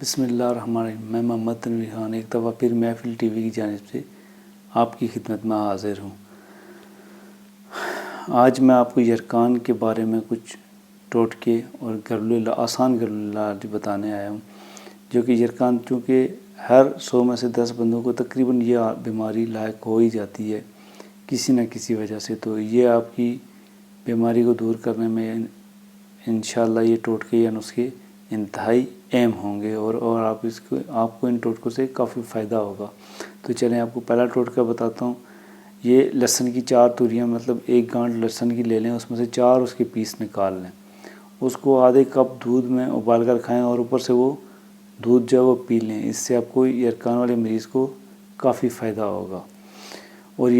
بسم اللہ الرحمن الرحیم۔ میں محمد تنویر خان ایک دفعہ پھر محفل ٹی وی کی جانب سے آپ کی خدمت میں حاضر ہوں۔ آج میں آپ کو یرکان کے بارے میں کچھ ٹوٹکے اور آسان گھریلو علاج بتانے آیا ہوں، جو کہ یرکان چونکہ ہر 100 میں سے 10 بندوں کو تقریباً یہ بیماری لاحق ہو ہی جاتی ہے کسی نہ کسی وجہ سے، تو یہ آپ کی بیماری کو دور کرنے میں انشاءاللہ یہ ٹوٹکے یا نسخے انتہائی اہم ہوں گے اور آپ کو ان ٹوٹکوں سے کافی فائدہ ہوگا۔ تو چلیں آپ کو پہلا ٹوٹکا بتاتا ہوں۔ یہ لہسن کی 4 توریاں، مطلب 1 گانٹھ لہسن کی لے لیں، اس میں سے 4 اس کے پیس نکال لیں، اس کو آدھے کپ دودھ میں ابال کر کھائیں اور اوپر سے وہ دودھ جو ہے وہ پی لیں۔ اس سے آپ کو یرکان والے مریض کو کافی فائدہ ہوگا، اور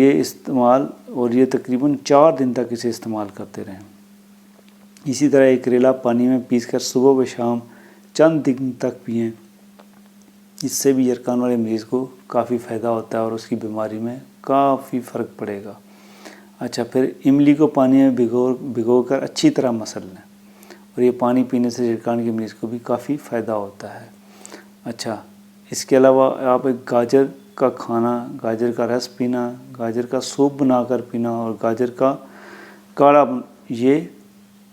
یہ تقریباً 4 دن تک اسے استعمال کرتے رہیں۔ اسی طرح ایک کریلا پانی میں پیس کر صبح و شام چند دن تک پئیں، اس سے بھی یرکان والے مریض کو کافی فائدہ ہوتا ہے اور اس کی بیماری میں کافی فرق پڑے گا۔ اچھا، پھر املی کو پانی میں بھگو کر اچھی طرح مسل لیں، اور یہ پانی پینے سے یرکان کے مریض کو بھی کافی فائدہ ہوتا ہے۔ اچھا، اس کے علاوہ آپ ایک گاجر کا کھانا، گاجر کا رس پینا، گاجر کا سوپ بنا کر پینا اور گاجر کا کاڑھا، یہ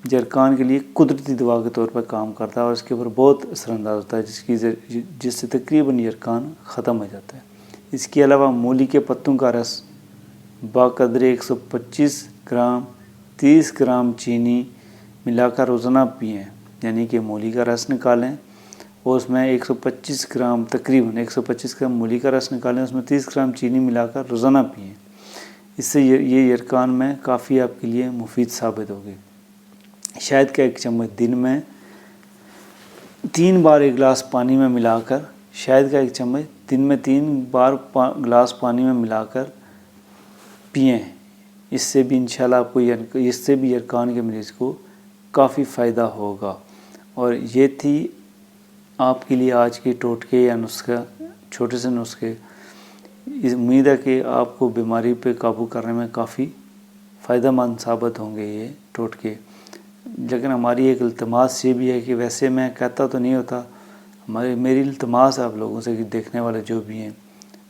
یرکان کے لیے قدرتی دوا کے طور پر کام کرتا ہے اور اس کے اوپر بہت اثر انداز ہوتا ہے، جس سے تقریباً یرکان ختم ہو جاتا ہے۔ اس کے علاوہ مولی کے پتوں کا رس بقدر 125 گرام 30 گرام چینی ملا کر روزانہ پئیں، یعنی کہ مولی کا رس نکالیں اور اس میں 125 گرام مولی کا رس نکالیں، اس میں 30 گرام چینی ملا کر روزانہ پئیں۔ اس سے یہ یرکان میں کافی آپ کے لیے مفید ثابت ہوگی۔ شہد کا 1 چمچ دن میں 3 بار 1 گلاس پانی میں ملا کر، شہد کا 1 چمچ دن میں 3 بار گلاس پانی میں ملا کر پئیں۔ اس سے بھی انشاءاللہ آپ کو یرکان کے مریض کو کافی فائدہ ہوگا۔ اور یہ تھی آپ کے لیے آج کے ٹوٹکے یا نسخہ، چھوٹے سے نسخے۔ امید ہے کہ آپ کو بیماری پہ قابو کرنے میں کافی فائدہ مند ثابت ہوں گے یہ ٹوٹکے۔ لیکن ہماری ایک التماس یہ بھی ہے کہ ویسے میں کہتا تو نہیں ہوتا، میری التماس ہے آپ لوگوں سے کہ دیکھنے والے جو بھی ہیں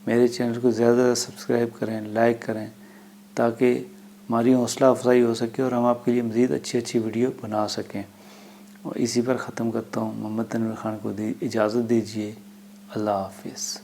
میرے چینل کو زیادہ زیادہ سبسکرائب کریں، لائک کریں، تاکہ ہماری حوصلہ افزائی ہو سکے اور ہم آپ کے لیے مزید اچھی ویڈیو بنا سکیں۔ اور اسی پر ختم کرتا ہوں۔ محمد تنویر خان کو اجازت دیجیے۔ اللہ حافظ۔